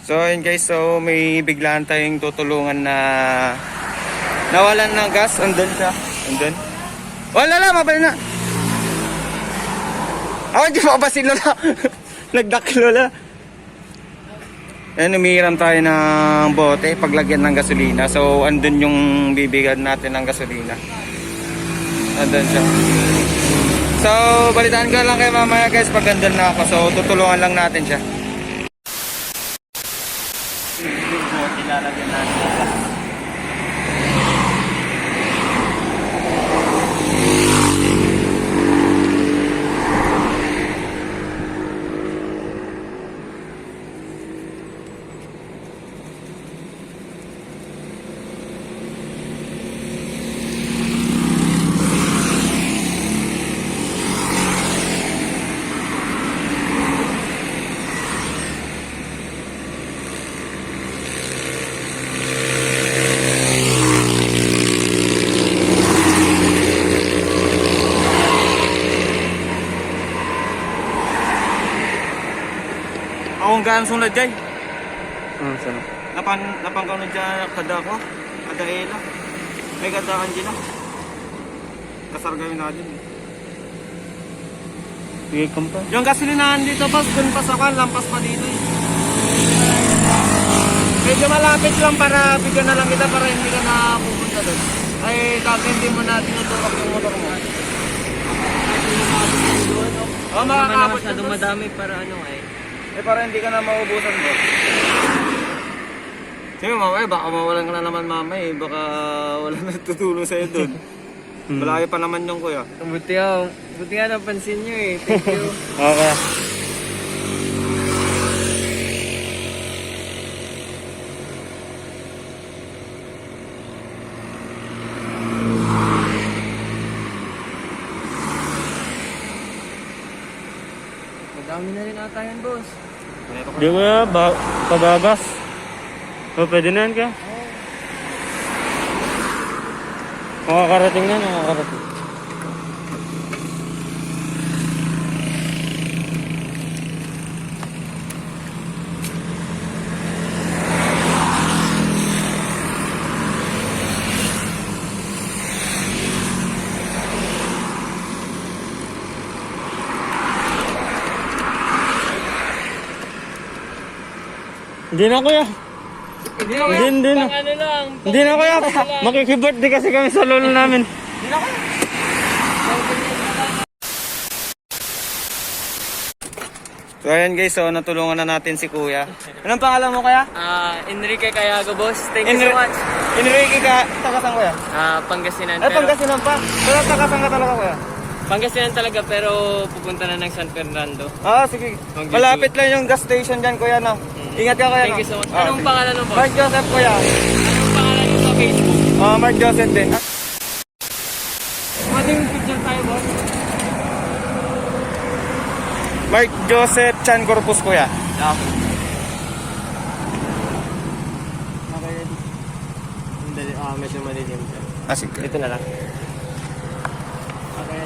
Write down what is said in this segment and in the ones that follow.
So ayun guys, so may biglaan tayong tutulungan na nawalan ng gas. Andun siya. Andun. Wala na, mabal na. Ako di makabasin na. Nagdaklo na. Ayan, umihiram tayo ng bote paglagyan ng gasolina. So andun yung bibigyan natin ng gasolina. Andun siya. So balitaan ko lang kayo mamaya guys pag andun na ako. So tutulungan lang natin siya. Ilalagyan natin. Akong gaan sunod dyan. Sana. Napangkaw na dyan kada ko. Kada ela. May kadaan dyan na. Kasarga yun natin. Sige kampa. Yung gasolinahan dito pas, dun pa sa kan, lampas pa dito eh. Medyo malapit lang para bigyan na lang kita para hindi ka na pupunta doon. Ay, kasi hindi mo natin tuturak yung motor mo. Oo, makakabot na dumadami para ano eh. Para hindi ka na maubusan mo. Sige mamaya, baka mawalan ka na naman mamaya eh. Baka wala na tutulong sa'yo doon. Malayo pa naman yung kuya. Buti nga napansin nyo eh. Thank you. Okay. Madami na rin ata yan, boss. Di ko ya, pagagas. O, pwede na yan ka. Makakarating na, makakarating. Hindi na kuya. Hindi na Hindi na. Pang ano lang. Hindi na kuya. Makikibirthday kasi kami sa lolo namin. Hindi na kuya. So ayan guys, so natulungan na natin si kuya. Anong pangalan mo kaya? Enrique Cayago, boss. Thank you so much. Enrique ka, taga-saan kuya? Pangasinan. Ay, Pangasinan pa. Pero taga-saan ka talaga kuya? Pangasinan talaga pero pupunta na ng San Fernando. Ah, sige. Malapit lang yung gas station dyan kuya, no? Ingat ka kuya, Thank no? you so much. Ah, Anong sige. pangalan mo, boss? Mark Joseph kuya. Anong pangalan mo sa Facebook? Mark Joseph din. Pwedeng picture tayo, boss? Mark Joseph Chan Corpus kuya. Medyo malilim siya. Ah, sige. Ito na lang. Okay.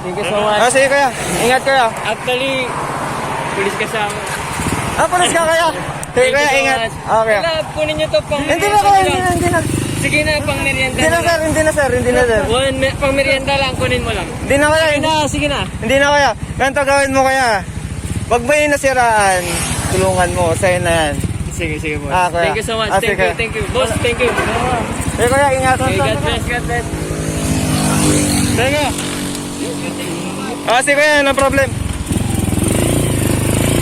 Thank you so much. Ah, sige kuya. Ingat kuya. Actually, pulis kasama. Ah, panas ka kuya. Sige Thank kuya, you so ingat. much. Okay. Wala, kunin nyo to pang Hindi na kuya, hindi na. Sige na, pang merienda. Hindi na sir, hindi na sir, hindi na sir. Pang merienda lang, kunin mo lang. Hindi na kuya, Sige na. hindi na kuya. Ganito gawin mo kuya. Pag may nasiraan, tulungan mo. Sa'yo na yan. Sige, boss. Ah, kuya. Thank you so much. Ah, Thank sige. you. Boss, thank you. Sige kuya, ingat. Okay, God bless. Sige. Ah, sige kuya, no problem.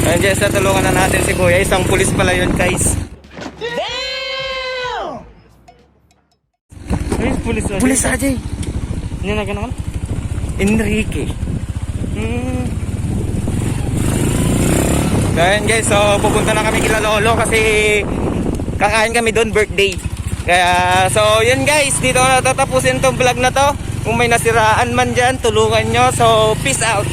Ayun guys, natulungan na natin si kuya. Isang pulis pala yun guys. Ay, pulis na. Pulis Ajay. Hindi na gano'n. Enrique. So ayun guys, so pupunta na kami kila Lolo kasi kakain kami doon, birthday. Kaya so yun guys, dito na tatapusin tong vlog na to. Kung may nasiraan man dyan, tulungan nyo. So peace out.